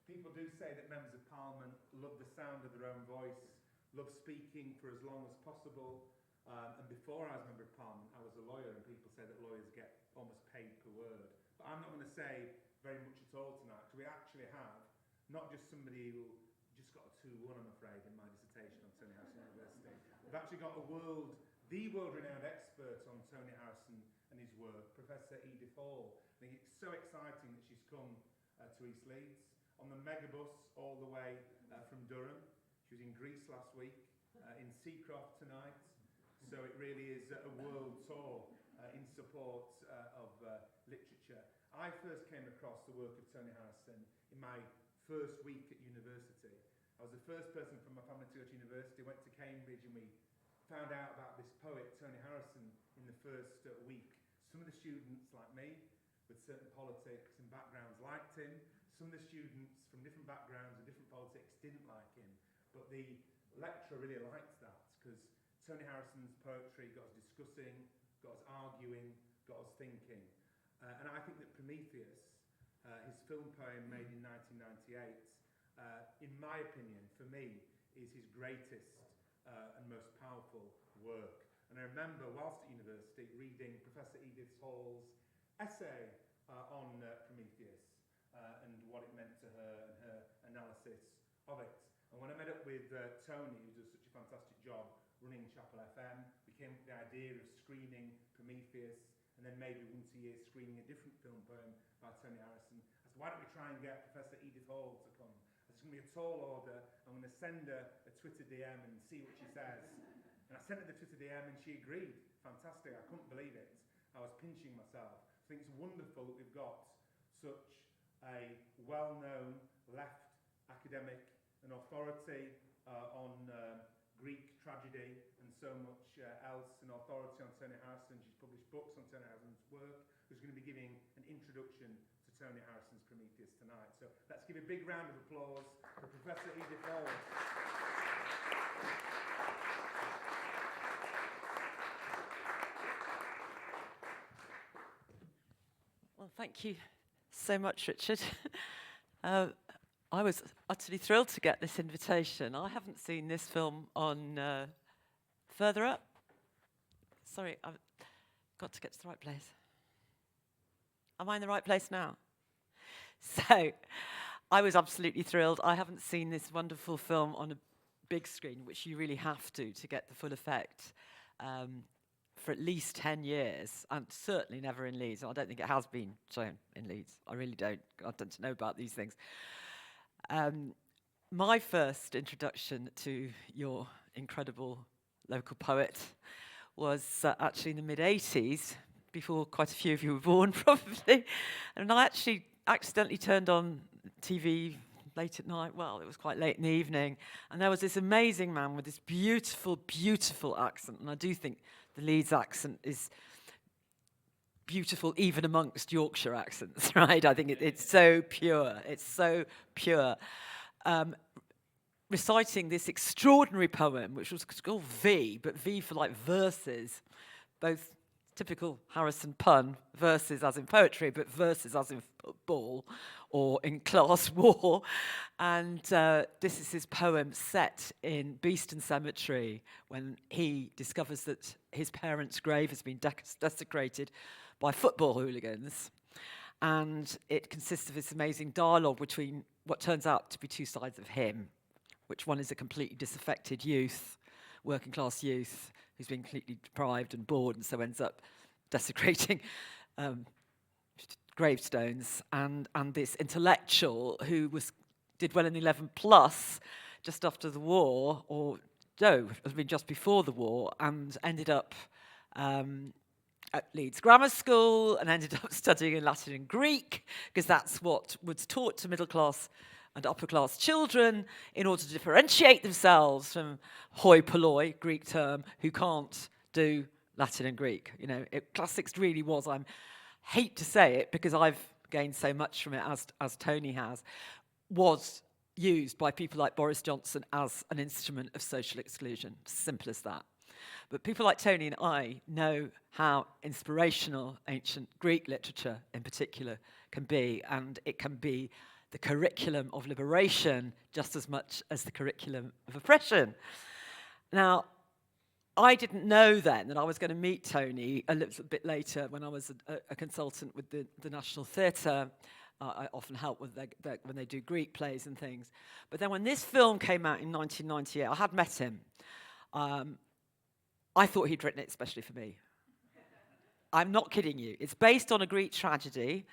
People do say that members of Parliament love the sound of their own voice, love speaking for as long as possible. And before I was a member of Parliament, I was a lawyer, and people say that lawyers get almost paid per word. But I'm not going to say very much at all tonight, because we actually have not just somebody who just got a 2-1, I'm afraid, in my dissertation on Tony Harrison University. We've actually got the world-renowned expert on Tony Harrison and his work, Professor Edith Hall. I think it's so exciting that she's come to East Leeds on the megabus all the way from Durham. She was in Greece last week, in Seacroft tonight. So it really is a world tour in support of literature. I first came across the work of Tony Harrison in my first week at university. I was the first person from my family to go to university, went to Cambridge, and we found out about this poet, Tony Harrison, in the first week. Some of the students, like me, with certain politics and backgrounds, liked him. Some of the students from different backgrounds and different politics didn't like him. But the lecturer really liked that, because Tony Harrison's poetry got us discussing, got us arguing, got us thinking. And I think that Prometheus, his film poem made in 1998, in my opinion, for me, is his greatest and most powerful work. And I remember, whilst at university, reading Professor Edith Hall's essay on Prometheus and what it meant to her and her analysis of it. And when I met up with Tony, who does such a fantastic job running Chapel FM, we came up with the idea of screening Prometheus, and then maybe once a year screening a different film poem by Tony Harrison. I said, why don't we try and get Professor Edith Hall to come? It's going to be a tall order. I'm going to send her a Twitter DM and see what she says. And I sent her the Twitter DM and she agreed. Fantastic. I couldn't believe it. I was pinching myself. I think it's wonderful that we've got such a well-known left academic and authority on Greek tragedy and so much else, and authority on Tony Harrison. She's published books on Tony Harrison's work, who's going to be giving an introduction to Tony Harrison's Prometheus tonight. So let's give a big round of applause for Professor Edith Hall. Well, thank you so much, Richard. I was utterly thrilled to get this invitation. I haven't seen this film on further up. Sorry, I've got to get to the right place. Am I in the right place now? So, I was absolutely thrilled. I haven't seen this wonderful film on a big screen, which you really have to get the full effect, for at least 10 years, and certainly never in Leeds. I don't think it has been shown in Leeds. I really don't. I don't know about these things. My first introduction to your incredible local poet was actually in the mid-80s, before quite a few of you were born, probably. And I actually accidentally turned on TV late at night. Well, it was quite late in the evening. And there was this amazing man with this beautiful, beautiful accent. And I do think the Leeds accent is beautiful even amongst Yorkshire accents, right? I think it's so pure. It's so pure. Reciting this extraordinary poem, which was called V, but V for like verses, both typical Harrison pun, verses as in poetry, but verses as in football or in class war. And this is his poem set in Beeston Cemetery when he discovers that his parents' grave has been desecrated by football hooligans. And it consists of this amazing dialogue between what turns out to be two sides of him, which one is a completely disaffected youth, working class youth, who's been completely deprived and bored and so ends up desecrating gravestones, and this intellectual who did well in the 11 plus just after the war, or no, it was just before the war, and ended up at Leeds Grammar School and ended up studying in Latin and Greek, because that's what was taught to middle class and upper class children in order to differentiate themselves from hoi polloi, Greek term, who can't do Latin and Greek. You know, classics really was, I hate to say it because I've gained so much from it as Tony has, was used by people like Boris Johnson as an instrument of social exclusion. Simple as that. But people like Tony and I know how inspirational ancient Greek literature in particular can be, and it can be the curriculum of liberation just as much as the curriculum of oppression. Now, I didn't know then that I was going to meet Tony a little bit later when I was a consultant with the National Theatre. I often help with when they do Greek plays and things. But then when this film came out in 1998, I had met him. I thought he'd written it especially for me. I'm not kidding you. It's based on a Greek tragedy.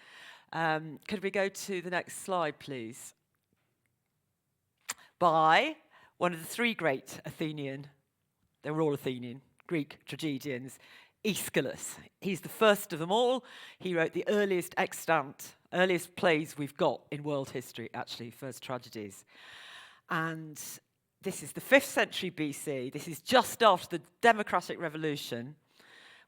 Could we go to the next slide, please? By one of the three great Athenian, they were all Athenian, Greek tragedians, Aeschylus. He's the first of them all. He wrote the earliest plays we've got in world history, actually, first tragedies. And this is the 5th century BC. This is just after the Democratic Revolution,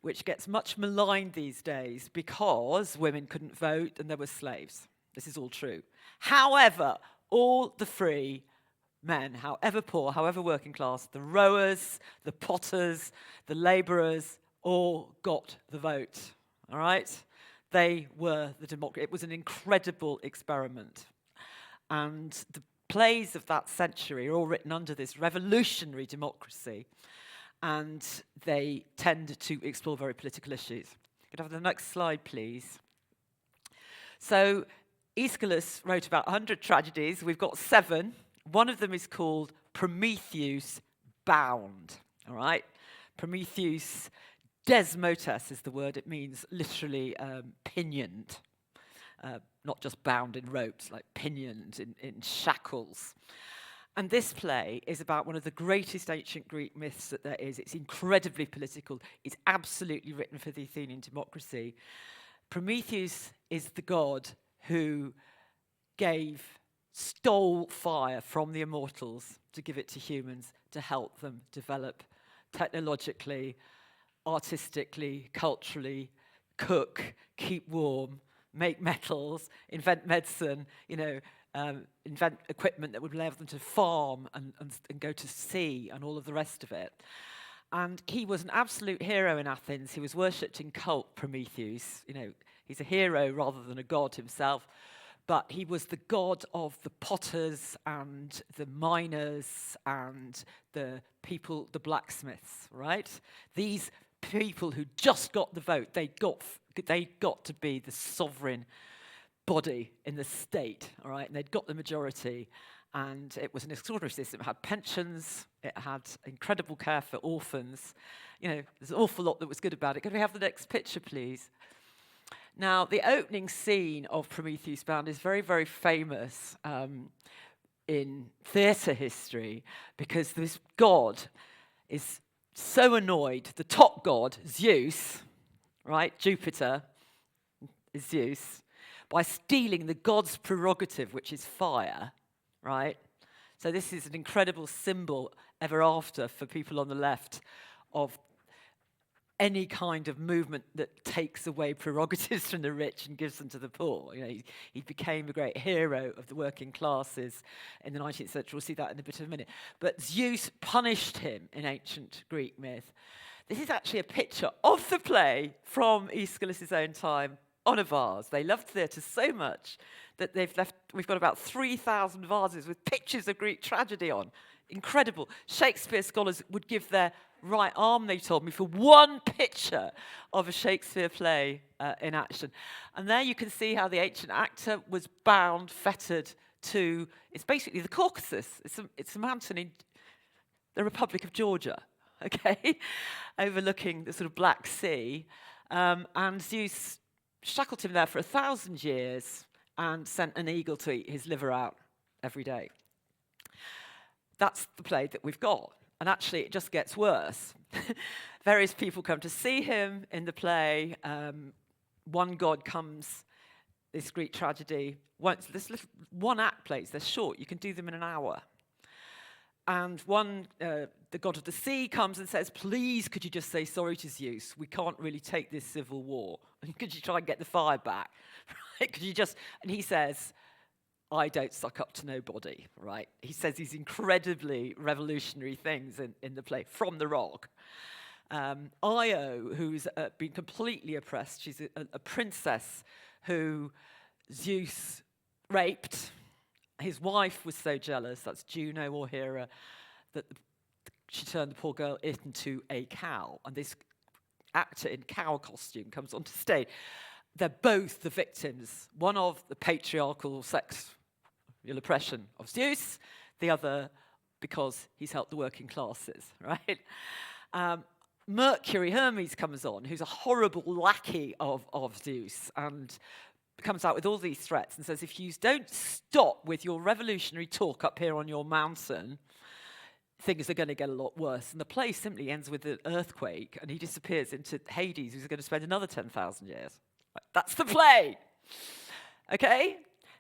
which gets much maligned these days because women couldn't vote and there were slaves. This is all true. However, all the free men, however poor, however working class, the rowers, the potters, the labourers, all got the vote, all right? They were the democracy. It was an incredible experiment. And the plays of that century are all written under this revolutionary democracy, and they tend to explore very political issues. Could I have the next slide, please? So Aeschylus wrote about 100 tragedies. We've got 7. One of them is called Prometheus Bound, all right? Prometheus desmotes is the word. It means literally pinioned, not just bound in ropes, like pinioned in shackles. And this play is about one of the greatest ancient Greek myths that there is. It's incredibly political. It's absolutely written for the Athenian democracy. Prometheus is the god who stole fire from the immortals to give it to humans to help them develop technologically, artistically, culturally, cook, keep warm, make metals, invent medicine, invent equipment that would allow them to farm and go to sea and all of the rest of it. And he was an absolute hero in Athens. He was worshipped in cult, Prometheus. He's a hero rather than a god himself. But he was the god of the potters and the miners and the people, the blacksmiths, right? These people who just got the vote, they got to be the sovereign body in the state, all right? And they'd got the majority, and it was an extraordinary system. It had pensions, it had incredible care for orphans. There's an awful lot that was good about it. Could we have the next picture, please? Now, the opening scene of Prometheus Bound is very, very famous in theatre history because this god is so annoyed, the top god, Zeus, right, Jupiter is Zeus, by stealing the god's prerogative, which is fire, right? So this is an incredible symbol ever after for people on the left of any kind of movement that takes away prerogatives from the rich and gives them to the poor. He became a great hero of the working classes in the 19th century. We'll see that in a bit of a minute. But Zeus punished him in ancient Greek myth. This is actually a picture of the play from Aeschylus' own time on a vase. They loved theatre so much that we've got about 3,000 vases with pictures of Greek tragedy on. Incredible. Shakespeare scholars would give their right arm, they told me, for one picture of a Shakespeare play in action. And there you can see how the ancient actor was bound, fettered to, it's basically the Caucasus. It's a mountain in the Republic of Georgia, okay, overlooking the sort of Black Sea. And Zeus shackled him there for 1,000 years and sent an eagle to eat his liver out every day. That's the play that we've got. And actually, it just gets worse. Various people come to see him in the play. One god comes, this Greek tragedy. This little one-act plays, they're short. You can do them in an hour. And the god of the sea comes and says, please, could you just say sorry to Zeus? We can't really take this civil war. And could you try and get the fire back? Right? Could you just, and he says, I don't suck up to nobody, right? He says these incredibly revolutionary things in the play, from the rock. Io, who's been completely oppressed, she's a princess who Zeus raped. His wife was so jealous, that's Juno or Hera, that she turned the poor girl into a cow. And this actor in cow costume comes onto stage. They're both the victims, one of the patriarchal sexual oppression of Zeus, the other because he's helped the working classes, right? Mercury, Hermes comes on, who's a horrible lackey of Zeus, and comes out with all these threats and says, if you don't stop with your revolutionary talk up here on your mountain, things are going to get a lot worse. And the play simply ends with an earthquake, and he disappears into Hades, who's going to spend another 10,000 years. That's the play. Okay?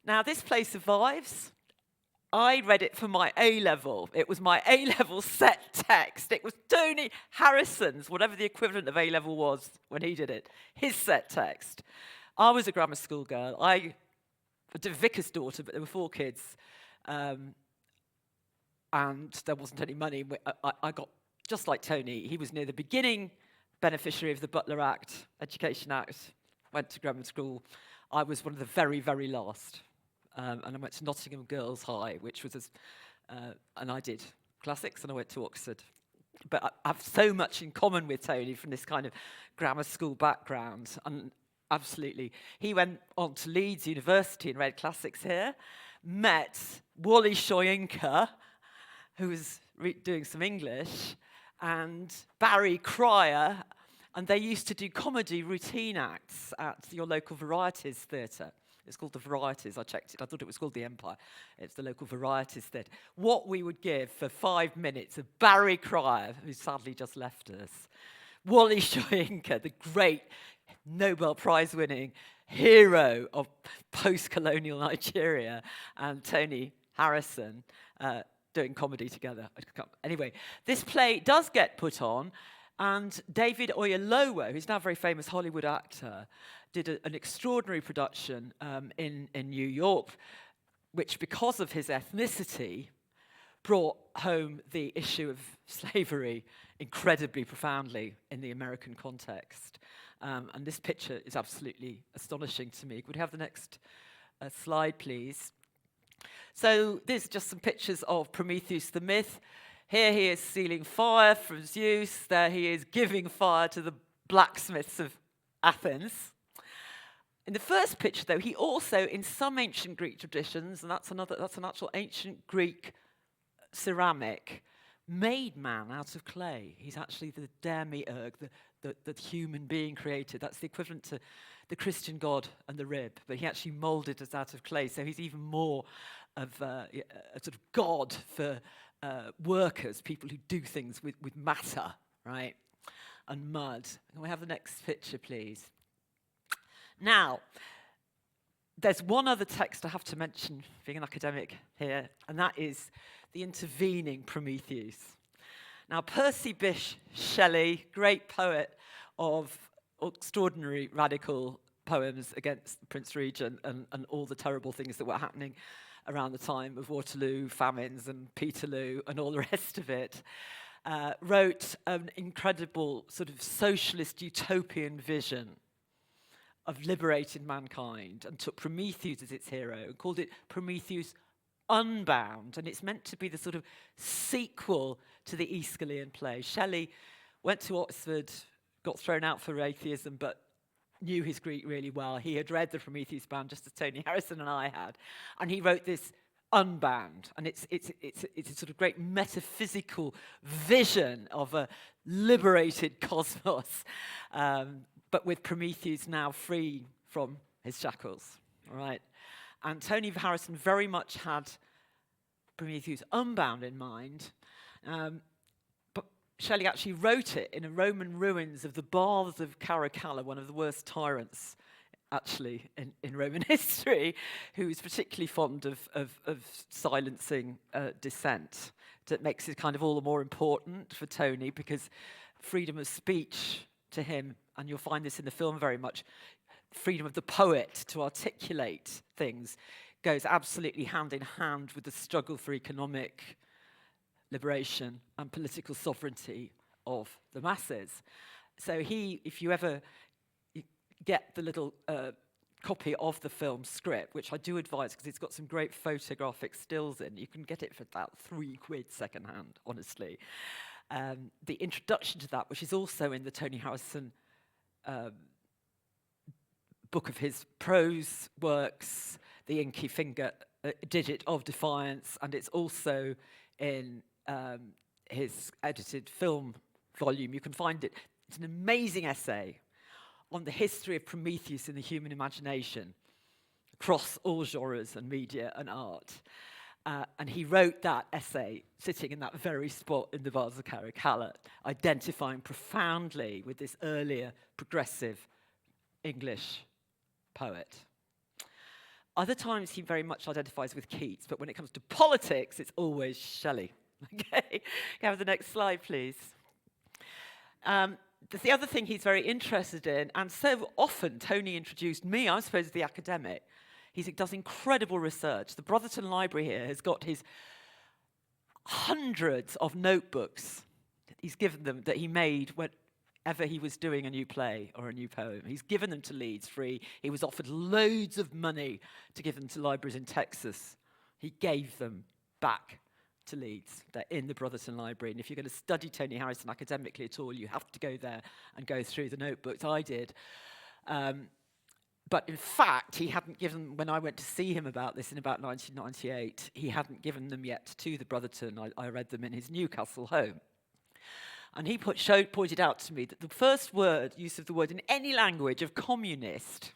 Now, this play survives. I read it for my A-level. It was my A-level set text. It was Tony Harrison's, whatever the equivalent of A-level was when he did it, his set text. I was a grammar school girl. I did a vicar's daughter, but there were 4 kids. And there wasn't any money. I got, just like Tony, he was near the beginning beneficiary of the Butler Act, Education Act, went to grammar school. I was one of the very, very last. And I went to Nottingham Girls High, which was, and I did classics, and I went to Oxford. But I have so much in common with Tony from this kind of grammar school background, and absolutely. He went on to Leeds University and read classics here, met Wally Shoyinka, who was doing some English, and Barry Cryer, and they used to do comedy routine acts at your local Varieties theatre. It's called the Varieties. I checked it. I thought it was called the Empire. It's the local Varieties theatre. What we would give for 5 minutes of Barry Cryer, who sadly just left us, Wally Shoyinka, the great Nobel Prize-winning hero of post-colonial Nigeria, and Tony Harrison doing comedy together. Anyway, this play does get put on, and David Oyelowo, who's now a very famous Hollywood actor, did an extraordinary production in New York, which, because of his ethnicity, brought home the issue of slavery incredibly profoundly in the American context. And this picture is absolutely astonishing to me. Could we have the next slide, please? So these are just some pictures of Prometheus the myth. Here he is stealing fire from Zeus. There he is giving fire to the blacksmiths of Athens. In the first picture, though, he also, in some ancient Greek traditions, and that's an actual ancient Greek ceramic, made man out of clay. He's actually the demiurge, the human being created. That's the equivalent to the Christian God and the rib, but he actually molded us out of clay. So he's even more of a sort of God for workers, people who do things with matter, right, and mud. Can we have the next picture, please? Now, there's one other text I have to mention, being an academic here, and that is the intervening Prometheus. Now, Percy Bysshe Shelley, great poet of extraordinary radical poems against the Prince Regent and all the terrible things that were happening around the time of Waterloo, famines, and Peterloo, and all the rest of it, wrote an incredible sort of socialist utopian vision of liberating mankind, and took Prometheus as its hero and called it Prometheus Unbound, and it's meant to be the sort of sequel to the Aeschylean play. Shelley went to Oxford, got thrown out for atheism, but knew his Greek really well. He had read the Prometheus Bound just as Tony Harrison and I had, and he wrote this Unbound, and it's a sort of great metaphysical vision of a liberated cosmos, but with Prometheus now free from his shackles, right? And Tony Harrison very much had Prometheus Unbound in mind, but Shelley actually wrote it in the Roman ruins of the Baths of Caracalla, one of the worst tyrants, actually, in Roman history, who was particularly fond of silencing dissent. That makes it kind of all the more important for Tony, because freedom of speech to him, and you'll find this in the film very much, freedom of the poet to articulate things goes absolutely hand in hand with the struggle for economic liberation and political sovereignty of the masses. So if you ever get the little copy of the film script, which I do advise because it's got some great photographic stills in. You can get it for about £3 secondhand, honestly. The introduction to that, which is also in the Tony Harrison book of his prose works, The Inky Finger, Digit of Defiance, and it's also in his edited film volume. You can find it. It's an amazing essay on the history of Prometheus in the human imagination across all genres and media and art. And he wrote that essay sitting in that very spot in the Vase of Caracalla, identifying profoundly with this earlier progressive English poet. Other times he very much identifies with Keats, but when it comes to politics, it's always Shelley. Okay, can I have the next slide, please? The other thing he's very interested in, and so often Tony introduced me, I suppose, as the academic. He does incredible research. The Brotherton Library here has got his hundreds of notebooks he's given them that he made whenever he was doing a new play or a new poem. He's given them to Leeds free. He was offered loads of money to give them to libraries in Texas. He gave them back to Leeds. They're in the Brotherton Library. And if you're going to study Tony Harrison academically at all, you have to go there and go through the notebooks. I did. But in fact, he hadn't given, when I went to see him about this in about 1998, he hadn't given them yet to the Brotherton. I read them in his Newcastle home. And he pointed out to me that the first use of the word in any language of communist,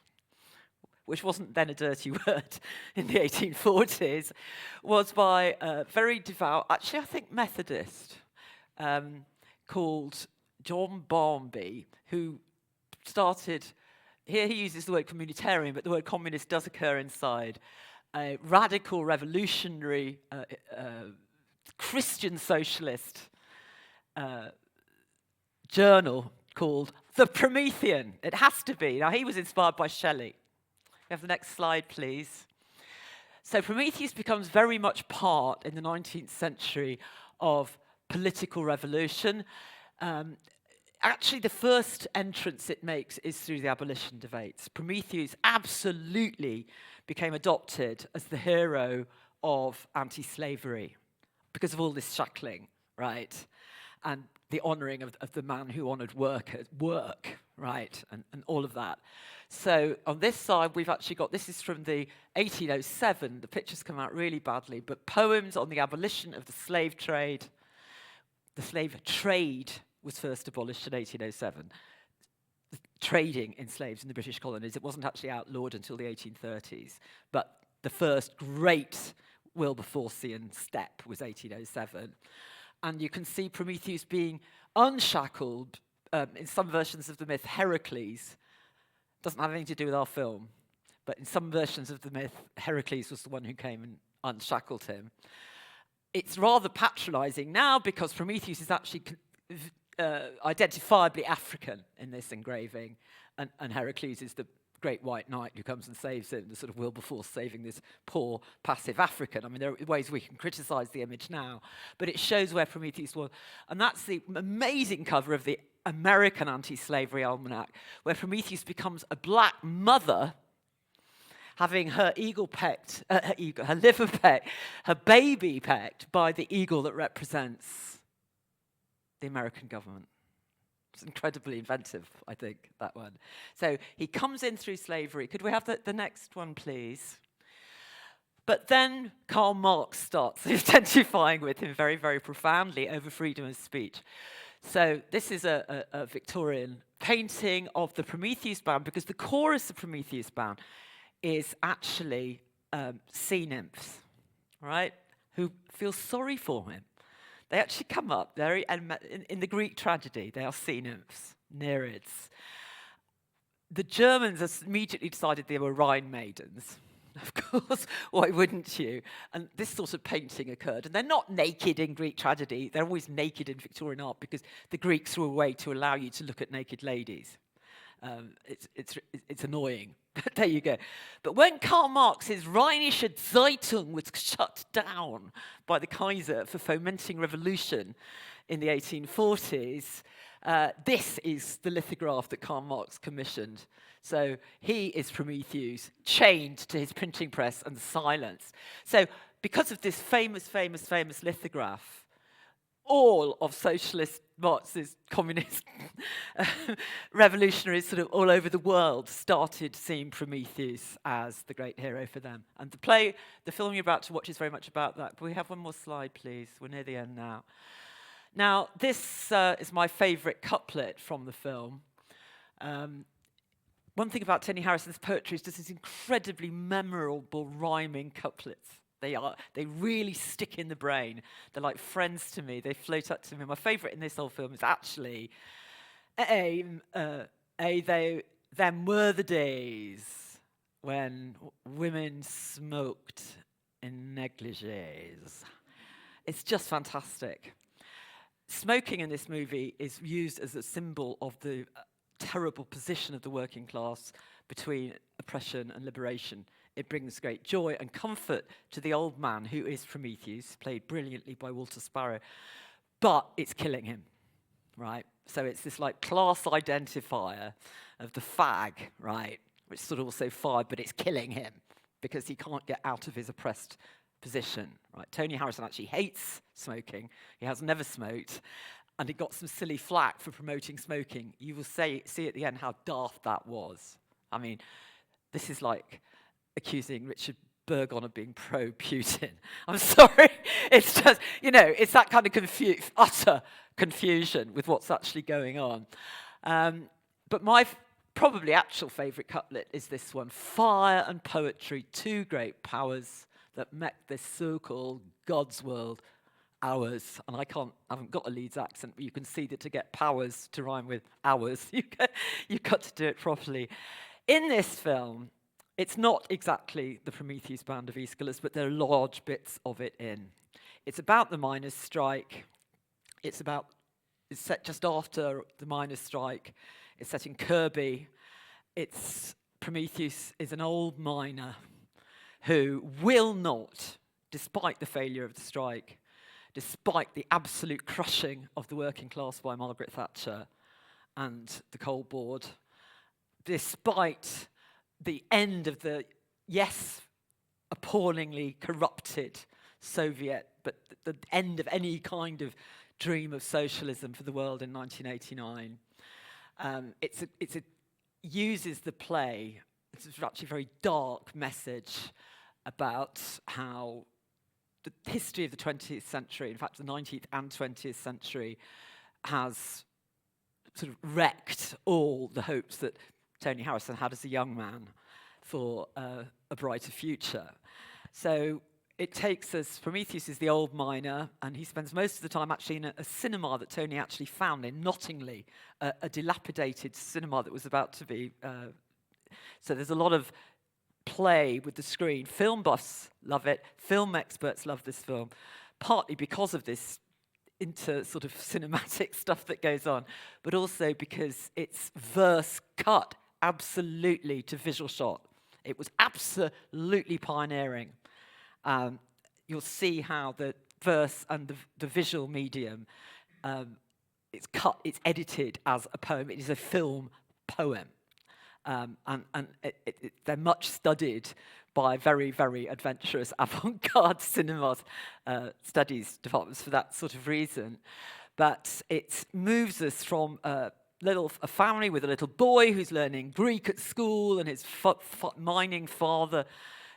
which wasn't then a dirty word in the 1840s, was by a very devout, actually I think Methodist, called John Barmby, who started, here he uses the word communitarian, but the word communist does occur inside, a radical, revolutionary, Christian socialist journal called The Promethean. It has to be. Now, he was inspired by Shelley. We have the next slide, please. So Prometheus becomes very much part in the 19th century of political revolution. Actually, the first entrance it makes is through the abolition debates. Prometheus absolutely became adopted as the hero of anti-slavery because of all this shackling, right? And the honouring of the man who honoured work, right? And all of that. So on this side, we've actually got, this is from the 1807, the pictures come out really badly, but poems on the abolition of the slave trade. The slave trade was first abolished in 1807. The trading in slaves in the British colonies, it wasn't actually outlawed until the 1830s, but the first great Wilberforcian step was 1807. And you can see Prometheus being unshackled in some versions of the myth. Heracles doesn't have anything to do with our film, but in some versions of the myth, Heracles was the one who came and unshackled him. It's rather patronizing now because Prometheus is actually identifiably African in this engraving, and Heracles is the great white knight who comes and saves him, the sort of Wilberforce saving this poor, passive African. I mean, there are ways we can criticize the image now, but it shows where Prometheus was. And that's the amazing cover of the American Anti-Slavery Almanac, where Prometheus becomes a black mother, having her her liver pecked, her baby pecked by the eagle that represents the American government. It's incredibly inventive, I think, that one. So he comes in through slavery. Could we have the next one, please? But then Karl Marx starts identifying with him very, very profoundly over freedom of speech. So this is a Victorian painting of the Prometheus Bound, because the chorus of Prometheus Bound is actually sea nymphs, right, who feel sorry for him. They actually come up, in the Greek tragedy, they are sea nymphs, Nereids. The Germans immediately decided they were Rhine maidens. Of course, why wouldn't you? And this sort of painting occurred. And they're not naked in Greek tragedy. They're always naked in Victorian art because the Greeks were a way to allow you to look at naked ladies. It's annoying, but there you go. But when Karl Marx's Rheinische Zeitung was shut down by the Kaiser for fomenting revolution in the 1840s, this is the lithograph that Karl Marx commissioned. So he is Prometheus, chained to his printing press and silence. So because of this famous lithograph, all of socialist, Marxist, communist revolutionaries sort of all over the world started seeing Prometheus as the great hero for them. And the film you're about to watch is very much about that. Can we have one more slide, please? We're near the end now. Now, this is my favourite couplet from the film. One thing about Tony Harrison's poetry is just these incredibly memorable rhyming couplets. They really stick in the brain. They're like friends to me. They float up to me. My favourite in this whole film is actually, them were the days when women smoked in negligees. It's just fantastic. Smoking in this movie is used as a symbol of the terrible position of the working class between oppression and liberation. It brings great joy and comfort to the old man who is Prometheus, played brilliantly by Walter Sparrow, but it's killing him, right? So it's this like class identifier of the fag, right? Which is sort of also fired, but it's killing him because he can't get out of his oppressed position, right? Tony Harrison actually hates smoking. He has never smoked, and he got some silly flack for promoting smoking. You will see at the end how daft that was. I mean, this is like accusing Richard Burgon of being pro-Putin. I'm sorry. It's just, it's that kind of utter confusion with what's actually going on. But my probably actual favourite couplet is this one. Fire and poetry, two great powers that make this so-called God's world ours. And I haven't got a Leeds accent, but you can see that to get powers to rhyme with hours, you've got to do it properly. In this film, it's not exactly the Prometheus Band of Aeschylus, but there are large bits of it in. It's about the miners' strike. It's set just after the miners' strike. It's set in Kirby. Prometheus is an old miner who will not, despite the failure of the strike, despite the absolute crushing of the working class by Margaret Thatcher and the Coal Board, despite the end of the, appallingly corrupted Soviet, but the end of any kind of dream of socialism for the world in 1989. It uses the play, it's actually a very dark message about how the history of the 20th century, in fact the 19th and 20th century, has sort of wrecked all the hopes that Tony Harrison had as a young man for a brighter future. So it takes us, Prometheus is the old miner, and he spends most of the time actually in a cinema that Tony actually found in Nottingley, a dilapidated cinema that was about to be, so there's a lot of play with the screen. Film buffs love it, film experts love this film, partly because of this sort of cinematic stuff that goes on, but also because it's verse cut absolutely to visual shot. It was absolutely pioneering. You'll see how the verse and the visual medium, it's edited as a poem. It is a film poem. And they're much studied by very, very adventurous avant-garde cinema studies departments for that sort of reason. But it moves us from a family with a little boy who's learning Greek at school, and his mining father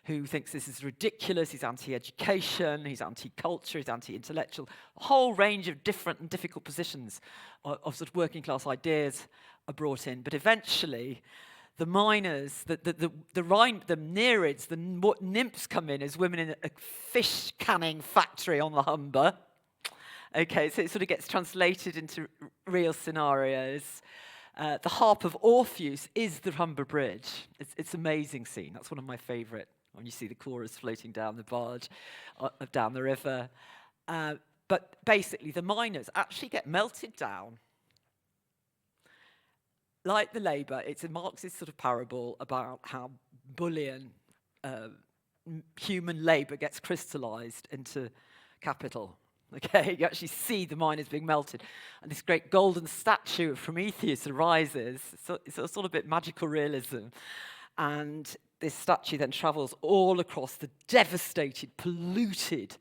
who thinks this is ridiculous. He's anti-education, he's anti-culture, he's anti-intellectual. A whole range of different and difficult positions of sort of working class ideas are brought in. But eventually, the miners, the Nereids, the nymphs come in as women in a fish canning factory on the Humber. Okay, so it sort of gets translated into real scenarios. The harp of Orpheus is the Humber Bridge. It's an amazing scene. That's one of my favourite, when you see the chorus floating down the barge, down the river. But basically, the miners actually get melted down. Like the labour, it's a Marxist sort of parable about how bullion, human labour gets crystallised into capital. Okay, you actually see the miners being melted. And this great golden statue of Prometheus arises. So it's a sort of bit magical realism. And this statue then travels all across the devastated, polluted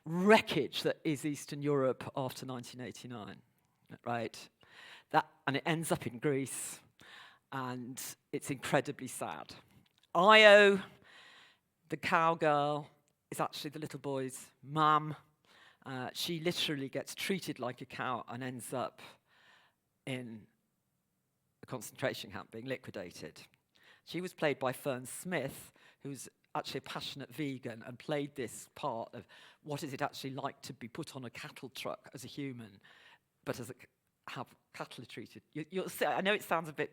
wreckage that is Eastern Europe after 1989, right? And it ends up in Greece, and it's incredibly sad. Io, the cowgirl, is actually the little boy's mum. She literally gets treated like a cow and ends up in a concentration camp being liquidated. She was played by Fern Smith, who's actually a passionate vegan and played this part of what is it actually like to be put on a cattle truck as a human, but as how cattle are treated. You'll see, I know it sounds a bit,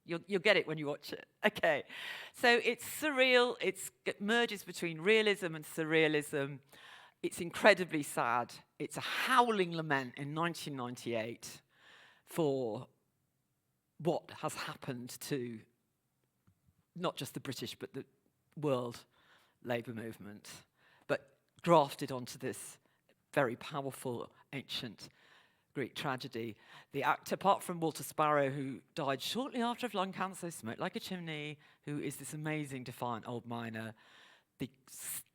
you'll get it when you watch it. Okay, so it's surreal, it merges between realism and surrealism. It's incredibly sad. It's a howling lament in 1998 for what has happened to not just the British, but the world labour movement, but grafted onto this very powerful ancient Greek tragedy. The actor, apart from Walter Sparrow, who died shortly after of lung cancer, smoked like a chimney, who is this amazing, defiant old miner, the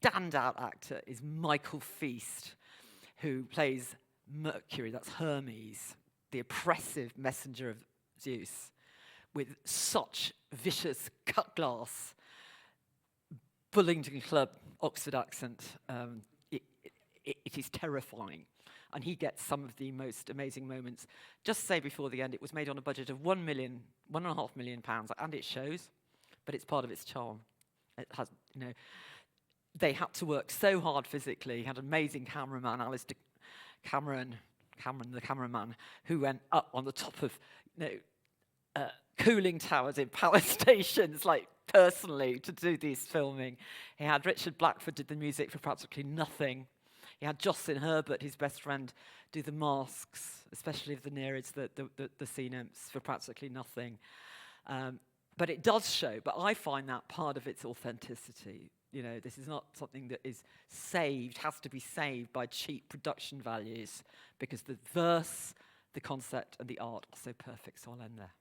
standout actor is Michael Feast, who plays Mercury, that's Hermes, the oppressive messenger of Zeus, with such vicious cut glass, Bullingdon Club Oxford accent. It is terrifying. And he gets some of the most amazing moments. Just say before the end, it was made on a budget of £1.5 million, and it shows, but it's part of its charm. It has, they had to work so hard physically. He had an amazing cameraman, Alistair Cameron, the cameraman, who went up on the top of, cooling towers in power stations, like personally, to do this filming. He had Richard Blackford did the music for practically nothing. He had Jocelyn Herbert, his best friend, do the masks, especially of the Nereids, the sea nymphs, for practically nothing. But it does show, but I find that part of its authenticity. This is not something that is saved, has to be saved by cheap production values, because the verse, the concept, and the art are so perfect, so I'll end there.